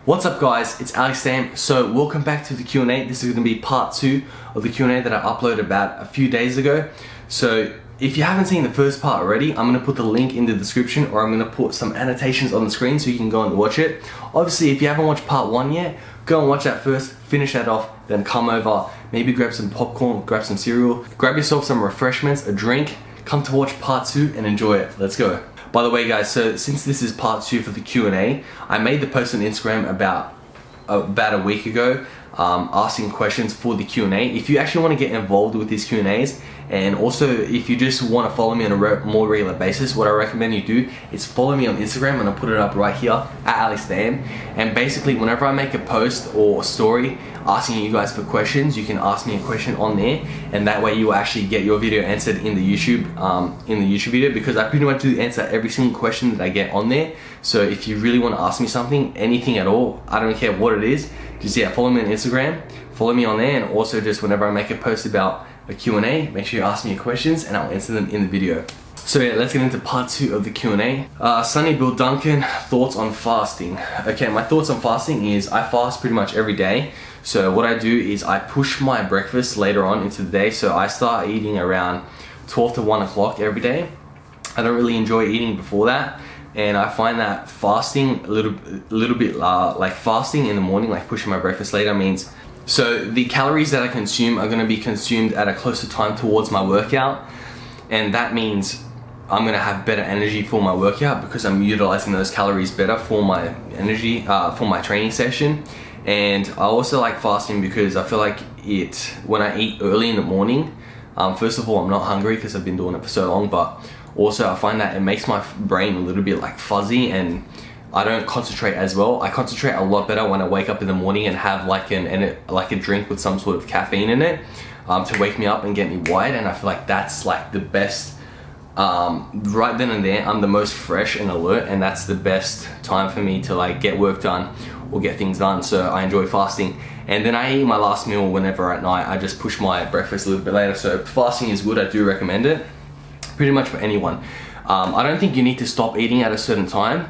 What's up guys, it's Aleks Dayum. So welcome back to the Q&A. This is going to be part 2 of the Q&A that I uploaded about a few days ago. So if you haven't seen the first part already, I'm going to put the link in the description, or I'm going to put some annotations on the screen so you can go and watch it. Obviously, if you haven't watched part 1 yet, go and watch that first, finish that off, then come over, maybe grab some popcorn, grab some cereal, grab yourself some refreshments, a drink, come to watch part 2 and enjoy it. Let's go. By the way guys, so since this is part 2 for the Q&A, I made the post on Instagram about a week ago asking questions for the Q&A. If you actually want to get involved with these Q&As, and also if you just want to follow me on a more regular basis, what I recommend you do is follow me on Instagram, and I'll put it up right here at Aleks Dayum. And basically whenever I make a post or a story asking you guys for questions, you can ask me a question on there, and that way you will actually get your video answered in the YouTube video, because I pretty much do answer every single question that I get on there. So if you really want to ask me something, anything at all, I don't care what it is, just follow me on Instagram, follow me on there, and also just whenever I make a post about a Q&A, make sure you ask me your questions and I'll answer them in the video. So yeah, let's get into part 2 of the Q&A. Sunny Bill Duncan, thoughts on fasting. Okay, my thoughts on fasting is I fast pretty much every day. So what I do is I push my breakfast later on into the day. So I start eating around 12 to 1 o'clock every day. I don't really enjoy eating before that. And I find that fasting a little bit like fasting in the morning, like pushing my breakfast later, means so the calories that I consume are going to be consumed at a closer time towards my workout, and that means I'm going to have better energy for my workout because I'm utilizing those calories better for my energy, for my training session. And I also like fasting because I feel like when I eat early in the morning, first of all, I'm not hungry because I've been doing it for so long, but also I find that it makes my brain a little bit like fuzzy, and I don't concentrate as well. I concentrate a lot better when I wake up in the morning and have like a drink with some sort of caffeine in it to wake me up and get me wide. And I feel like that's like the best. Right then and there, I'm the most fresh and alert, and that's the best time for me to like get work done or get things done. So I enjoy fasting, and then I eat my last meal whenever at night. I just push my breakfast a little bit later. So fasting is good. I do recommend it pretty much for anyone. I don't think you need to stop eating at a certain time.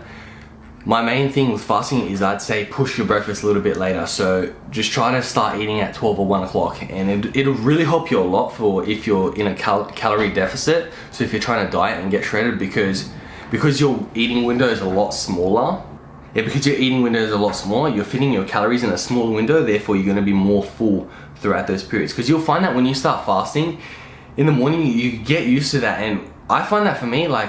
My main thing with fasting is I'd say push your breakfast a little bit later. So just try to start eating at 12 or 1 o'clock, and it'll really help you a lot for if you're in a calorie deficit. So if you're trying to diet and get shredded, because your eating window is a lot smaller. Yeah, because your eating window is a lot smaller, you're fitting your calories in a smaller window, therefore you're going to be more full throughout those periods. Because you'll find that when you start fasting in the morning, you get used to that. And I find that for me, I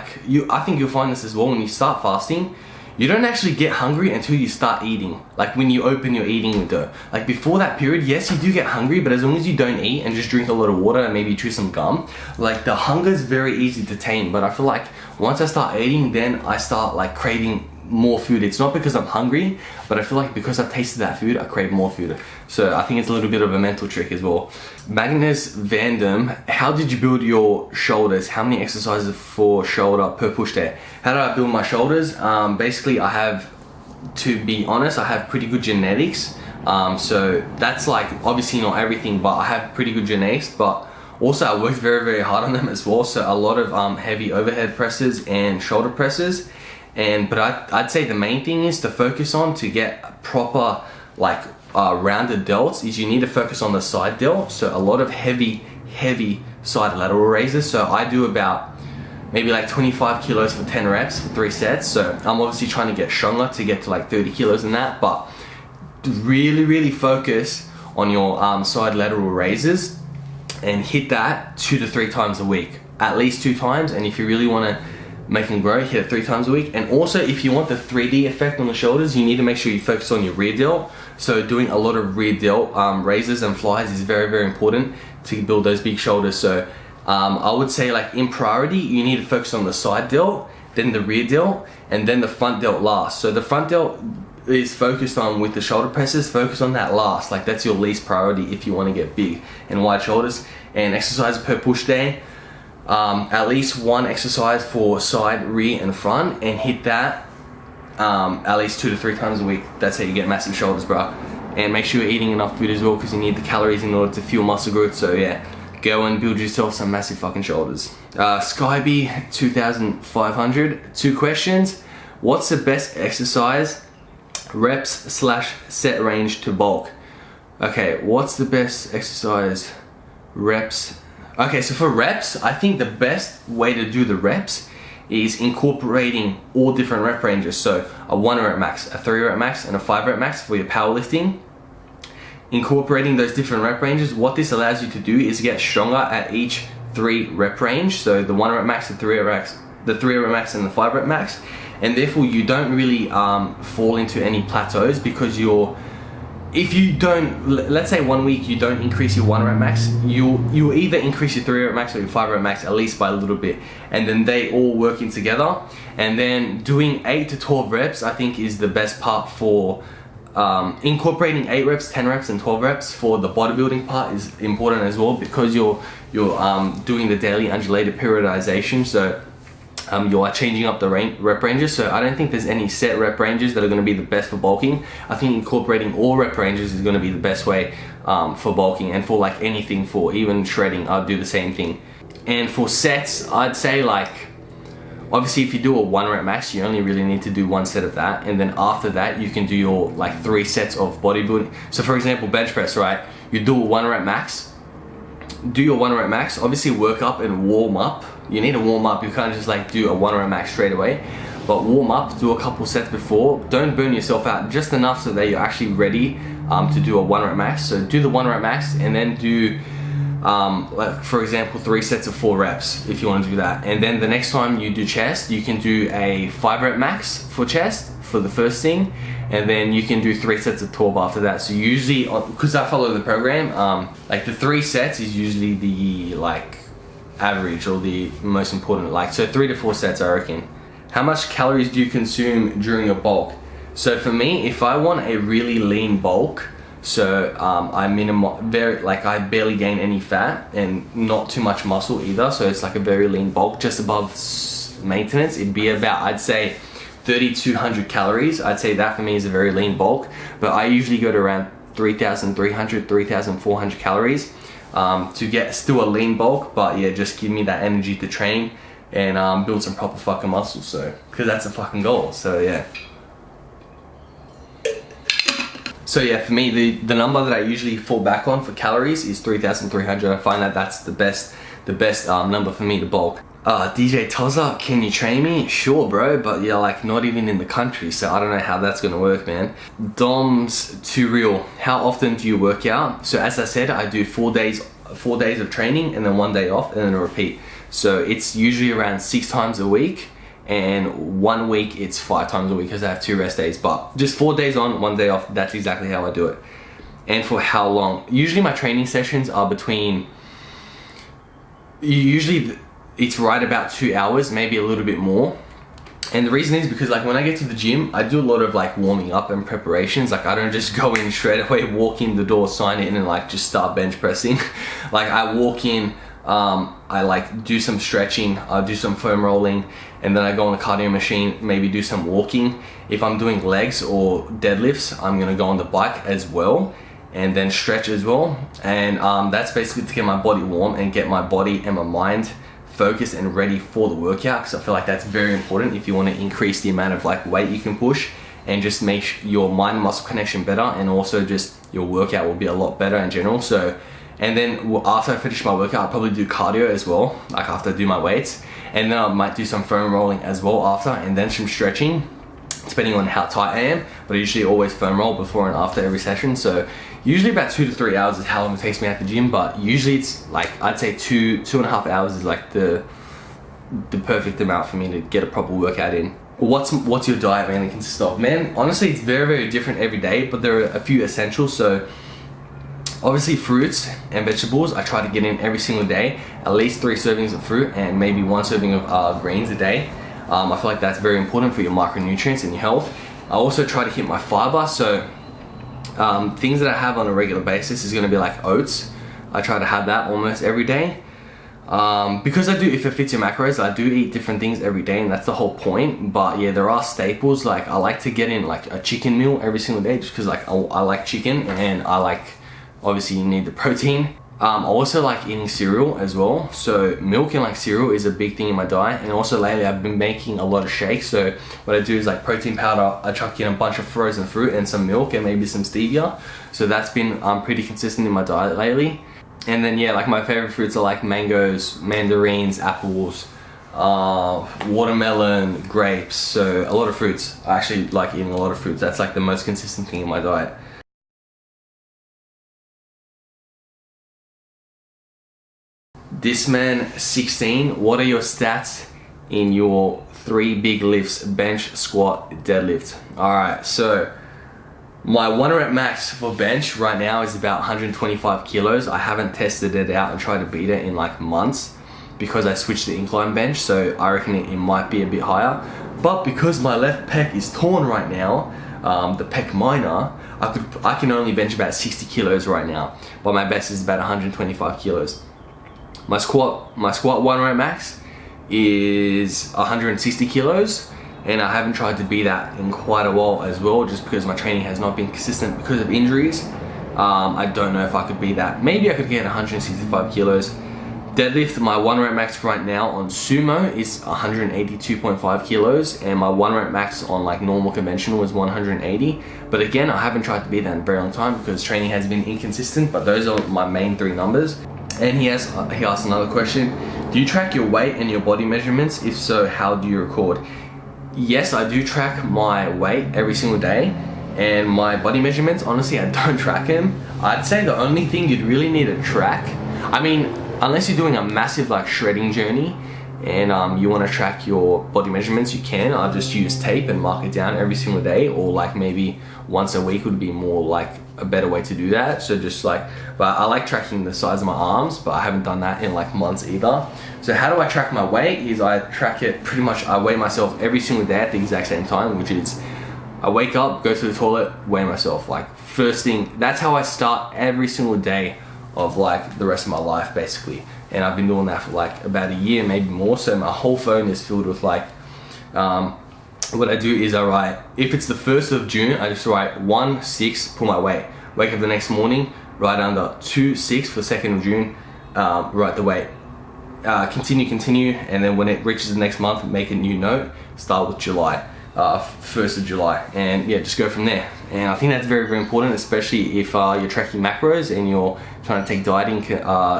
think you'll find this as well. When you start fasting, you don't actually get hungry until you start eating. Like when you open your eating window. Like before that period, yes, you do get hungry, but as long as you don't eat and just drink a lot of water and maybe chew some gum, like the hunger is very easy to tame. But I feel like once I start eating, then I start like craving more food. It's not because I'm hungry, but I feel like because I've tasted that food, I crave more food. So I think it's a little bit of a mental trick as well. Magnus Vandam, how did you build your shoulders? How many exercises for shoulder per push day? How did I build my shoulders? Basically I have, to be honest, I have pretty good genetics. So that's like obviously not everything, but I have pretty good genetics, but also I worked very, very hard on them as well. So a lot of heavy overhead presses and shoulder presses. But I'd say the main thing is to focus on to get proper rounded delts is you need to focus on the side delt. So a lot of heavy side lateral raises. So I do about maybe like 25 kilos for 10 reps for 3 sets. So I'm obviously trying to get stronger to get to like 30 kilos in that, but really focus on your side lateral raises and hit that 2 to 3 times a week, at least 2 times. And if you really want to make them grow, hit it 3 times a week. And also if you want the 3D effect on the shoulders, you need to make sure you focus on your rear delt. So doing a lot of rear delt raises and flies is very important to build those big shoulders. So I would say like in priority, you need to focus on the side delt, then the rear delt, and then the front delt last. So the front delt is focused on with the shoulder presses, focus on that last. Like that's your least priority if you want to get big and wide shoulders. And exercise per push day, at least 1 exercise for side, rear and front, and hit that at least 2 to 3 times a week. That's how you get massive shoulders, bro. And make sure you're eating enough food as well, because you need the calories in order to fuel muscle growth. So yeah, go and build yourself some massive fucking shoulders. Skyby 2500, 2 questions. What's the best exercise reps slash set range to bulk. Okay, what's the best exercise? Reps. Okay, so for reps, I think the best way to do the reps is incorporating all different rep ranges. So a 1 rep max, a 3 rep max, and a 5 rep max for your powerlifting. Incorporating those different rep ranges, what this allows you to do is get stronger at each 3 rep range. So the 1 rep max, the 3 rep max, the 3 rep max, and the 5 rep max. And therefore you don't really fall into any plateaus, because if you don't, let's say 1 week you don't increase your 1 rep max, you'll either increase your 3 rep max or your 5 rep max at least by a little bit, and then they all working together. And then doing 8 to 12 reps I think is the best part for incorporating 8 reps, 10 reps, and 12 reps for the bodybuilding part is important as well, because you're doing the daily undulated periodization. So you are changing up the rep ranges. So I don't think there's any set rep ranges that are going to be the best for bulking. I think incorporating all rep ranges is going to be the best way for bulking, and for like anything, for even shredding, I'd do the same thing. And for sets, I'd say like, obviously if you do a 1 rep max, you only really need to do 1 set of that, and then after that you can do your like 3 sets of bodybuilding. So for example, bench press, right? You do a 1 rep max, do your 1 rep max, obviously work up and warm up. You need to warm up, you can't just like do a 1 rep max straight away, but warm up, do a couple sets before. Don't burn yourself out, just enough so that you're actually ready to do a 1 rep max. So do the 1 rep max, and then do like for example 3 sets of 4 reps if you want to do that. And then the next time you do chest, you can do a 5 rep max for chest for the first thing, and then you can do 3 sets of 12 after that. So usually, because I follow the program, like the 3 sets is usually the like average or the most important, like so 3 to 4 sets I reckon. How much calories do you consume during a bulk? So for me, if I want a really lean bulk, so I barely gain any fat and not too much muscle either, so it's like a very lean bulk just above maintenance, it'd be about, I'd say 3,200 calories. I'd say that for me is a very lean bulk, but I usually go to around 3,300, 3,400 calories to get still a lean bulk, but yeah, just give me that energy to train and build some proper fucking muscle. So, because that's a fucking goal. So yeah. So yeah, for me, the number that I usually fall back on for calories is 3,300. I find that that's the best number for me to bulk. DJ Tozza, can you train me? Sure, bro, but yeah, like not even in the country, so I don't know how that's gonna work, man. Dom's too real. How often do you work out? So as I said, I do 4 days of training and then 1 day off and then a repeat. So it's usually around 6 times a week, and 1 week it's 5 times a week because I have 2 rest days. But just 4 days on, 1 day off, that's exactly how I do it. And for how long? Usually my training sessions are usually it's right about 2 hours, maybe a little bit more. And the reason is because like when I get to the gym, I do a lot of like warming up and preparations. Like I don't just go in straight away, walk in the door, sign in, and like just start bench pressing. Like I walk in, I like do some stretching, I do some foam rolling, and then I go on the cardio machine, maybe do some walking. If I'm doing legs or deadlifts, I'm gonna go on the bike as well, and then stretch as well. And that's basically to get my body warm and get my body and my mind focused and ready for the workout, because I feel like that's very important if you want to increase the amount of like weight you can push and just make your mind muscle connection better, and also just your workout will be a lot better in general. So, and then after I finish my workout, I'll probably do cardio as well, like after I do my weights, and then I might do some foam rolling as well after, and then some stretching depending on how tight I am. But I usually always foam roll before and after every session. So usually about 2 to 3 hours is how long it takes me at the gym, but usually it's like, I'd say 2.5 hours is like the perfect amount for me to get a proper workout in. What's your diet mainly consist of? Man, honestly, it's very, very different every day, but there are a few essentials. So obviously fruits and vegetables, I try to get in every single day, at least 3 servings of fruit and maybe 1 serving of greens a day. I feel like that's very important for your micronutrients and your health. I also try to hit my fiber, so things that I have on a regular basis is gonna be like oats. I try to have that almost every day. Because I do, if it fits your macros, I do eat different things every day, and that's the whole point. But yeah, there are staples, like I like to get in like a chicken meal every single day, just because like I like chicken, and I like, obviously you need the protein. I also like eating cereal as well. So milk and like cereal is a big thing in my diet. And also lately I've been making a lot of shakes. So what I do is like protein powder, I chuck in a bunch of frozen fruit and some milk and maybe some stevia. So that's been pretty consistent in my diet lately. And then yeah, like my favorite fruits are like mangoes, mandarins, apples, watermelon, grapes. So a lot of fruits. I actually like eating a lot of fruits. That's like the most consistent thing in my diet. This man 16, what are your stats in your 3 big lifts, bench, squat, deadlift? Alright, so my 1 rep max for bench right now is about 125 kilos. I haven't tested it out and tried to beat it in like months because I switched to incline bench, so I reckon it might be a bit higher. But because my left pec is torn right now, the pec minor, I can only bench about 60 kilos right now, but my best is about 125 kilos. My squat 1 rep max is 160 kilos, and I haven't tried to beat that in quite a while as well, just because my training has not been consistent because of injuries. I don't know if I could beat that. Maybe I could get 165 kilos. Deadlift, my 1 rep max right now on sumo is 182.5 kilos, and my 1 rep max on like normal conventional is 180. But again, I haven't tried to beat that in a very long time because training has been inconsistent, but those are my main 3 numbers. And he asked another question. Do you track your weight and your body measurements? If so, how do you record? Yes, I do track my weight every single day, and my body measurements, honestly, I don't track them. I'd say the only thing you'd really need to track, I mean, unless you're doing a massive like shredding journey and you want to track your body measurements, you can. I'll just use tape and mark it down every single day, or like maybe once a week would be more like a better way to do that. So just like, but I like tracking the size of my arms, but I haven't done that in like months either. So how do I track my weight? Is I track it pretty much, I weigh myself every single day at the exact same time, which is I wake up, go to the toilet, weigh myself. Like first thing, that's how I start every single day of like the rest of my life basically. And I've been doing that for like about a year, maybe more. So my whole phone is filled with like, what I do is I write, if it's the 1st of June, I just write 1-6, put my weight. Wake up the next morning, write under 2-6 for 2nd of June, write the weight. Continue, and then when it reaches the next month, make a new note, start with July, 1st of July, and yeah, just go from there. And I think that's very, very important, especially if you're tracking macros and you're trying to take dieting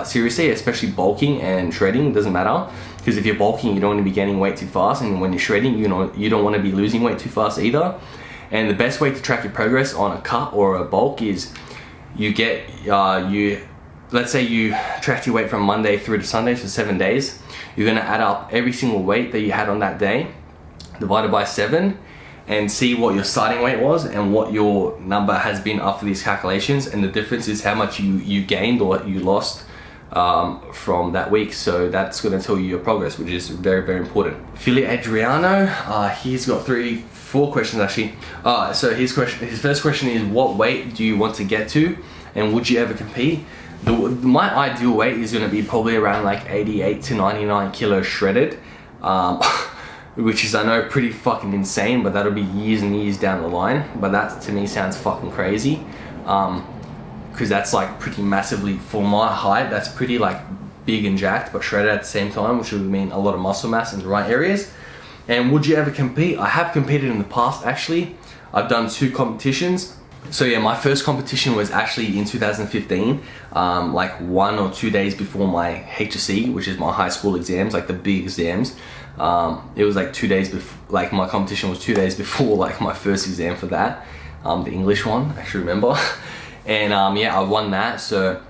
seriously, especially bulking and shredding. It doesn't matter, because if you're bulking, you don't want to be gaining weight too fast, and when you're shredding, you don't want to be losing weight too fast either. And the best way to track your progress on a cut or a bulk is you get let's say you tracked your weight from Monday through to Sunday for 7 days. You're going to add up every single weight that you had on that day, divided by 7, and see what your starting weight was and what your number has been after these calculations. And the difference is how much you gained or you lost from that week. So that's going to tell you your progress, which is very, very important. Philly Adriano, he's got 4 questions actually. So his first question is, what weight do you want to get to, and would you ever compete? My ideal weight is going to be probably around like 88 to 99 kilos shredded, which is, I know, pretty fucking insane, but that'll be years and years down the line. But that to me sounds fucking crazy, because that's like pretty massively, for my height, that's pretty like big and jacked, but shredded at the same time, which would mean a lot of muscle mass in the right areas. And would you ever compete? I have competed in the past actually. I've done 2 competitions. So yeah, my first competition was actually in 2015, like 1 or 2 days before my HSC, which is my high school exams, like the big exams. It was like 2 days before, like my competition was 2 days before like my first exam for that, the English one, I actually remember. And yeah, I won that. So,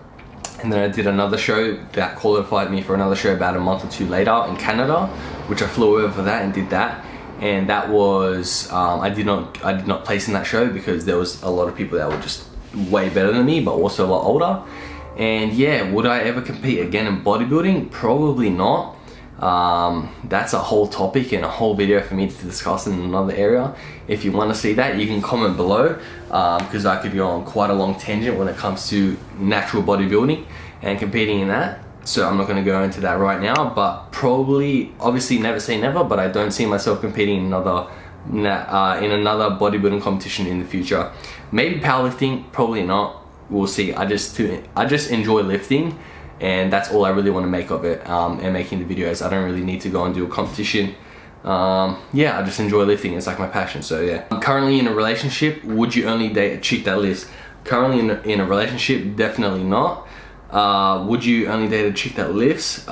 and then I did another show that qualified me for another show about a month or 2 later in Canada, which I flew over for that and did that. And that was, I did not place in that show because there was a lot of people that were just way better than me, but also a lot older. And yeah, would I ever compete again in bodybuilding? Probably not. That's a whole topic and a whole video for me to discuss in another area. If you want to see that, you can comment below, because I could go on quite a long tangent when it comes to natural bodybuilding and competing in that. So I'm not going to go into that right now, but probably, obviously never say never, but I don't see myself competing in another bodybuilding competition in the future. Maybe powerlifting, probably not. we'll see. I just enjoy lifting, and that's all I really want to make of it, and making the videos. I don't really need to go and do a competition. Yeah, I just enjoy lifting. It's like my passion. So yeah. I'm currently in a relationship. Would you only date a chick that lifts? Currently in a relationship, definitely not. Would you only date a chick that lifts?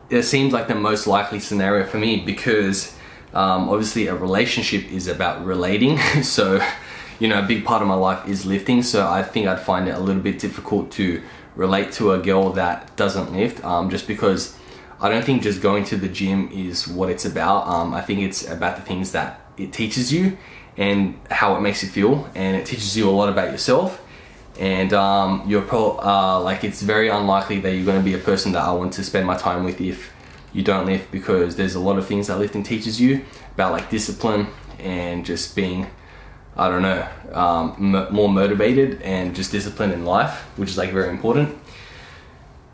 It seems like the most likely scenario for me, because obviously a relationship is about relating. So, you know, a big part of my life is lifting. So I think I'd find it a little bit difficult to relate to a girl that doesn't lift, just because I don't think just going to the gym is what it's about. I think it's about the things that it teaches you and how it makes you feel, and it teaches you a lot about yourself. And like, it's very unlikely that you're going to be a person that I want to spend my time with if you don't lift, because there's a lot of things that lifting teaches you about, like discipline and just being, I don't know, more motivated, and just discipline in life, which is like very important.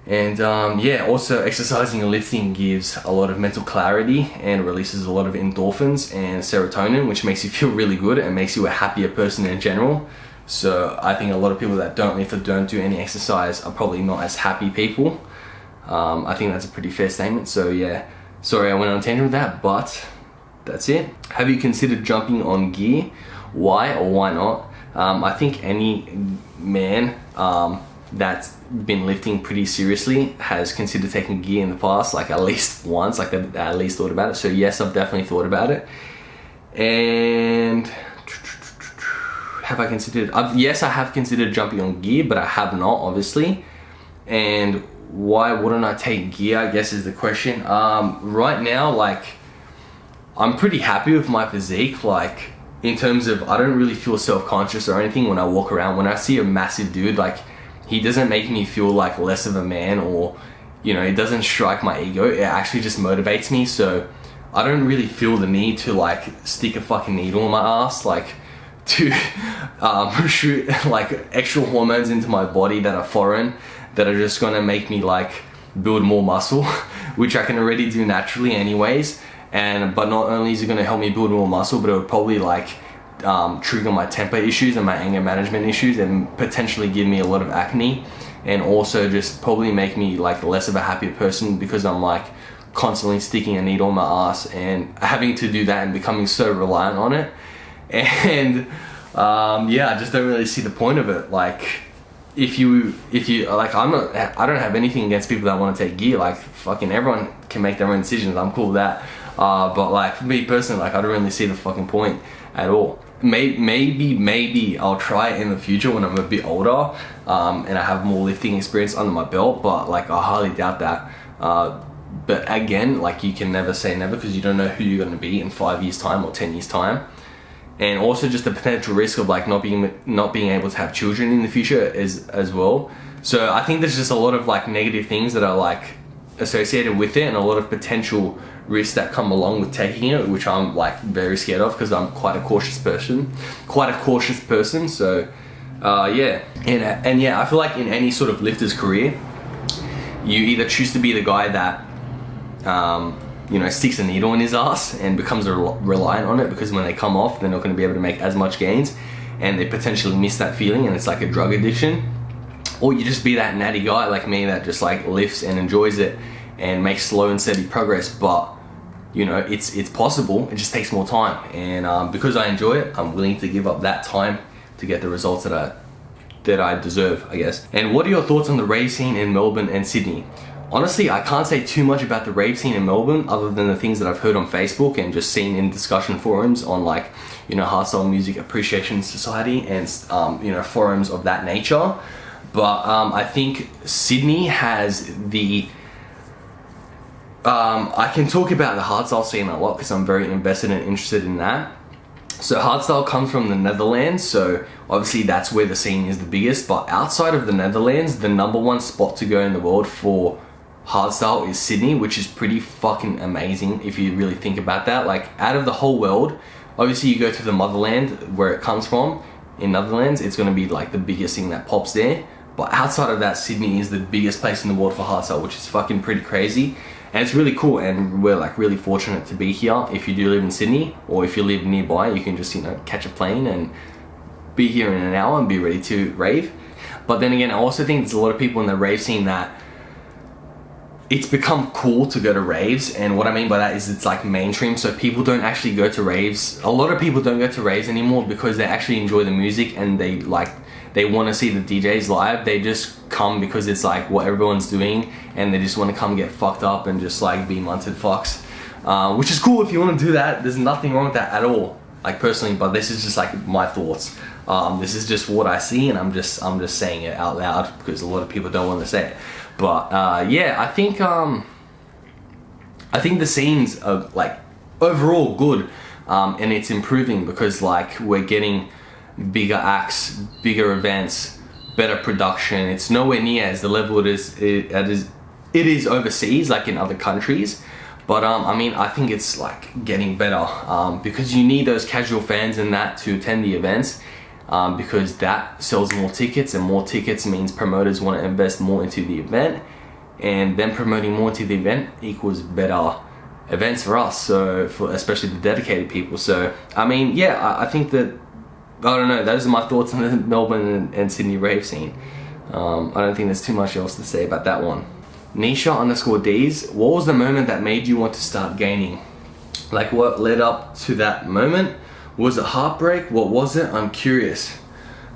And yeah, also exercising and lifting gives a lot of mental clarity and releases a lot of endorphins and serotonin, which makes you feel really good and makes you a happier person in general. So I think a lot of people that don't lift or don't do any exercise are probably not as happy people. I think that's a pretty fair statement. So yeah, sorry I went on a tangent with that, but that's it. Have you considered jumping on gear? Why or why not? I think any man that's been lifting pretty seriously has considered taking gear in the past, like at least once, like they've at least thought about it. So yes, I've definitely thought about it. And have I considered? Yes, I have considered jumping on gear, but I have not, obviously. And why wouldn't I take gear, I guess, is the question. Right now, like, I'm pretty happy with my physique. Like, in terms of, I don't really feel self-conscious or anything when I walk around. When I see a massive dude, like, he doesn't make me feel like less of a man, or, you know, it doesn't strike my ego. It actually just motivates me. So I don't really feel the need to like stick a fucking needle in my ass, like to shoot like extra hormones into my body that are foreign, that are just gonna make me like build more muscle, which I can already do naturally anyways. But not only is it gonna help me build more muscle, but it would probably like trigger my temper issues and my anger management issues, and potentially give me a lot of acne, and also just probably make me like less of a happier person, because I'm like constantly sticking a needle in my ass and having to do that and becoming so reliant on it. And yeah, I just don't really see the point of it. Like, if you like, I don't have anything against people that want to take gear. Like, fucking everyone can make their own decisions. I'm cool with that. But like, for me personally, like, I don't really see the fucking point at all. Maybe I'll try it in the future when I'm a bit older, and I have more lifting experience under my belt, but like, I highly doubt that. But again, like, you can never say never, because you don't know who you're going to be in 5 years time or 10 years time. And also just the potential risk of like not being able to have children in the future as well. So I think there's just a lot of like negative things that are like associated with it, and a lot of potential risks that come along with taking it, which I'm like very scared of, because I'm quite a cautious person. So yeah, and yeah, I feel like in any sort of lifter's career, you either choose to be the guy that you know, sticks a needle in his ass and becomes reliant on it, because when they come off, they're not going to be able to make as much gains, and they potentially miss that feeling, and it's like a drug addiction. Or you just be that natty guy like me that just like lifts and enjoys it and makes slow and steady progress. But you know, it's possible. It just takes more time, and because I enjoy it, I'm willing to give up that time to get the results that I deserve, I guess. And what are your thoughts on the rave scene in Melbourne and Sydney? Honestly, I can't say too much about the rave scene in Melbourne, other than the things that I've heard on Facebook and just seen in discussion forums on, like, you know, Hardstyle Music Appreciation Society and you know, forums of that nature. But I think Sydney has the I can talk about the hardstyle scene a lot, because I'm very invested and interested in that. So hardstyle comes from the Netherlands, so obviously that's where the scene is the biggest. But outside of the Netherlands, the #1 spot to go in the world for hardstyle is Sydney, which is pretty fucking amazing if you really think about that. Like, out of the whole world, obviously you go to the motherland where it comes from. In Netherlands, it's going to be like the biggest thing that pops there. But outside of that, Sydney is the biggest place in the world for hardstyle, which is fucking pretty crazy. And it's really cool, and we're like really fortunate to be here. If you do live in Sydney, or if you live nearby, you can just, you know, catch a plane and be here in an hour and be ready to rave. But then again, I also think there's a lot of people in the rave scene that it's become cool to go to raves, and what I mean by that is it's like mainstream, so people don't actually go to raves. A lot of people don't go to raves anymore because they actually enjoy the music and they want to see the DJs live. They just come because it's like what everyone's doing, and they just want to come get fucked up and just like be munted fucks, which is cool if you want to do that. There's nothing wrong with that at all, like personally, but this is just like my thoughts. This is just what I see, and I'm just saying it out loud because a lot of people don't want to say it. But yeah, I think the scenes are like overall good, and it's improving because like we're getting bigger acts, bigger events, better production. It's nowhere near as the level it is overseas, like in other countries. But I mean, I think it's like getting better, because you need those casual fans and that to attend the events, because that sells more tickets, and more tickets means promoters want to invest more into the event, and then promoting more into the event equals better events for us, so for especially the dedicated people. So I mean, yeah, I think that, I don't know, those are my thoughts on the Melbourne and Sydney rave scene. I don't think there's too much else to say about that one. Nisha_Ds, what was the moment that made you want to start gaining? Like, what led up to that moment? Was it heartbreak? What was it? I'm curious.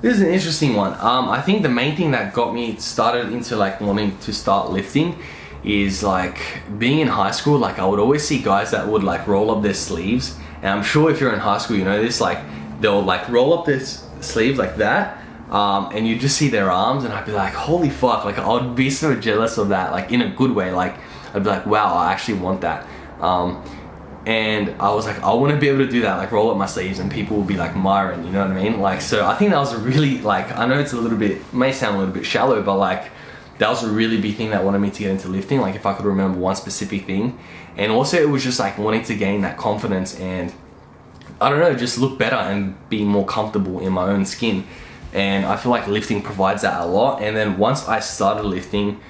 This is an interesting one. I think the main thing that got me started into like wanting to start lifting is like being in high school. Like, I would always see guys that would like roll up their sleeves, and I'm sure if you're in high school you know this, like they'll like roll up their sleeves like that, and you just see their arms, and I'd be like, holy fuck, like I would be so jealous of that, like in a good way. Like I'd be like, wow, I actually want that. And I was like, I want to be able to do that, like roll up my sleeves, and people will be like admiring, you know what I mean? Like, so I think that was a really, like, I know it's a little bit, may sound a little bit shallow, but like that was a really big thing that wanted me to get into lifting, like if I could remember one specific thing. And also it was just like wanting to gain that confidence and, I don't know, just look better and be more comfortable in my own skin. And I feel like lifting provides that a lot. And then once I started lifting,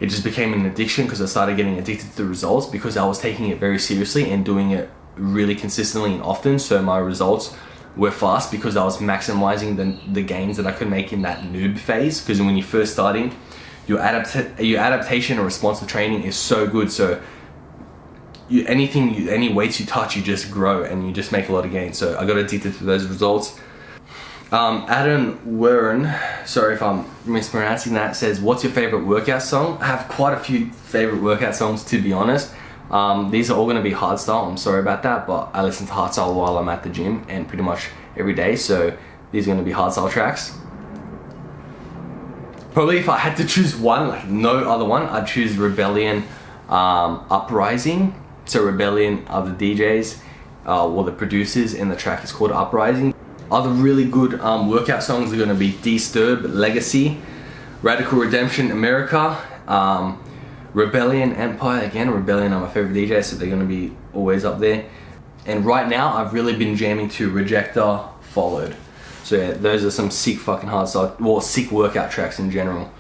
it just became an addiction because I started getting addicted to the results, because I was taking it very seriously and doing it really consistently and often. So my results were fast because I was maximizing the gains that I could make in that noob phase. Because when you're first starting, your adaptation and response to training is so good. So any weights you touch, you just grow and you just make a lot of gains. So I got addicted to those results. Adam Wern, sorry if I'm mispronouncing that, says, what's your favorite workout song? I have quite a few favorite workout songs, to be honest. These are all going to be hardstyle, I'm sorry about that, but I listen to hardstyle while I'm at the gym and pretty much every day, so these are going to be hardstyle tracks. Probably if I had to choose one, like no other one, I'd choose Rebellion, Uprising. So Rebellion are the DJs, or the producers, and the track is called Uprising. Other really good workout songs are going to be Disturb, Legacy, Radical Redemption, America, Rebellion, Empire. Again, Rebellion are my favorite DJs, so they're going to be always up there. And right now, I've really been jamming to Rejector, Followed. So yeah, those are some sick fucking hardstyle, well, sick workout tracks in general.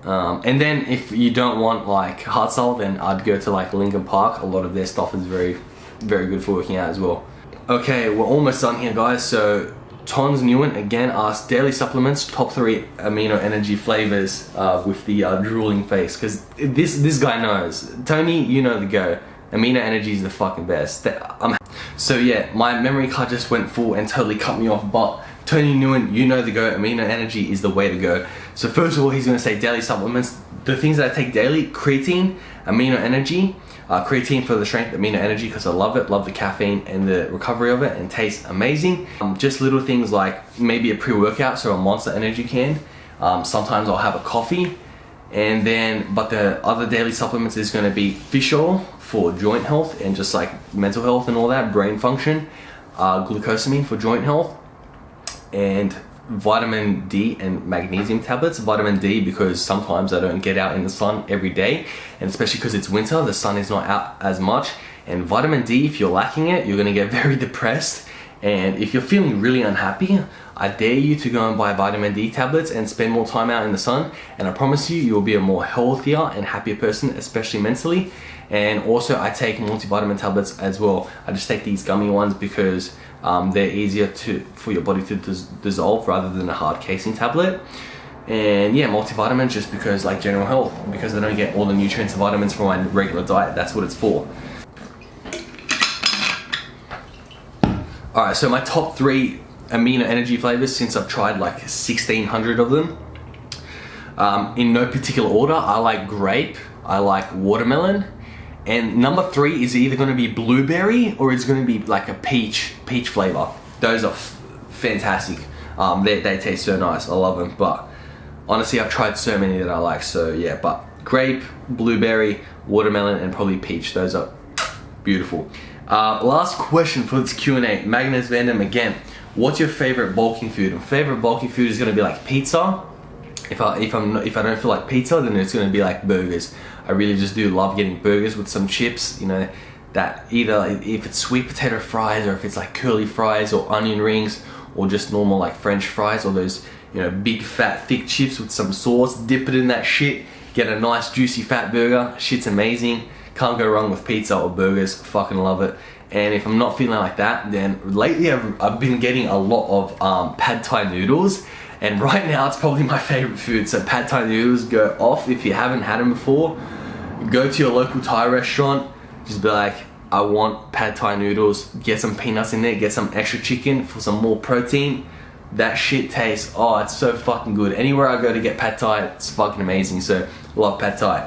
And then if you don't want like hardstyle, then I'd go to like Linkin Park. A lot of their stuff is very, very good for working out as well. Okay, we're almost done here, guys. So Tons Newen again asked, daily supplements, top 3 amino energy flavors, with the drooling face, because this guy knows. Tony, you know the go. Amino energy is the fucking best. So yeah, my memory card just went full and totally cut me off, but Tony Newen, you know the go. Amino energy is the way to go. So first of all, he's going to say daily supplements. The things that I take daily: creatine, amino energy. Creatine for the strength, amino energy because I love it, love the caffeine and the recovery of it, and tastes amazing. Just little things like maybe a pre-workout, so a Monster Energy can. Sometimes I'll have a coffee, and then, but the other daily supplements is going to be fish oil for joint health and just like mental health and all that, brain function, glucosamine for joint health, and vitamin D and magnesium tablets. Vitamin D because sometimes I don't get out in the sun every day, and especially because it's winter, the sun is not out as much. And vitamin D, if you're lacking it, you're going to get very depressed, and if you're feeling really unhappy, I dare you to go and buy vitamin D tablets and spend more time out in the sun, and I promise you, you'll be a more healthier and happier person, especially mentally. And also I take multivitamin tablets as well. I just take these gummy ones because they're easier for your body to dissolve rather than a hard casing tablet. And yeah, multivitamins just because like general health, because I don't get all the nutrients and vitamins from my regular diet. That's what it's for. Alright, so my top 3 amino energy flavors, since I've tried like 1,600 of them, in no particular order, I like grape, I like watermelon, and number 3 is either going to be blueberry or it's going to be like a peach flavor. Those are fantastic. They taste so nice. I love them. But honestly, I've tried so many that I like. So yeah, but grape, blueberry, watermelon, and probably peach. Those are beautiful. Last question for this Q&A. Magnus Vandam again. What's your favorite bulking food? My favorite bulking food is going to be like pizza. If I don't feel like pizza, then it's going to be like burgers. I really just do love getting burgers with some chips, you know, that either if it's sweet potato fries or if it's like curly fries or onion rings or just normal like French fries or those, you know, big fat thick chips with some sauce, dip it in that shit, get a nice juicy fat burger. Shit's amazing. Can't go wrong with pizza or burgers. Fucking love it. And if I'm not feeling like that, then lately I've been getting a lot of pad thai noodles. And right now it's probably my favorite food. So pad thai noodles go off. If you haven't had them before, go to your local Thai restaurant, just be like, I want pad thai noodles, get some peanuts in there, get some extra chicken for some more protein. That shit tastes, oh, it's so fucking good. Anywhere I go to get pad thai, it's fucking amazing. So love pad thai.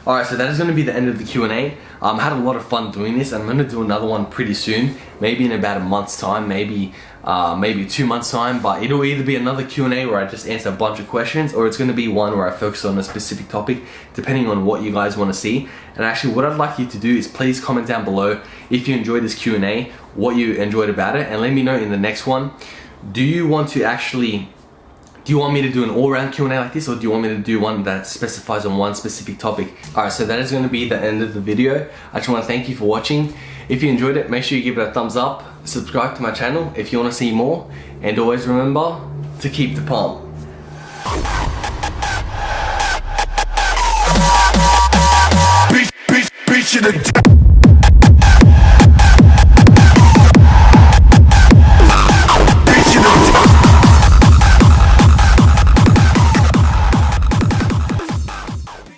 Alright, so that is going to be the end of the Q&A. I had a lot of fun doing this. I'm going to do another one pretty soon, maybe in about a month's time, maybe 2 months time, but it'll either be another Q&A where I just answer a bunch of questions, or it's going to be one where I focus on a specific topic, depending on what you guys want to see. And actually, what I'd like you to do is please comment down below if you enjoyed this Q&A, what you enjoyed about it, and let me know in the next one, do you want me to do an all-round Q&A like this, or do you want me to do one that specifies on one specific topic? Alright, so that is going to be the end of the video. I just want to thank you for watching. If you enjoyed it, make sure you give it a thumbs up, subscribe to my channel if you want to see more, and always remember to keep the pump. Beat you to death.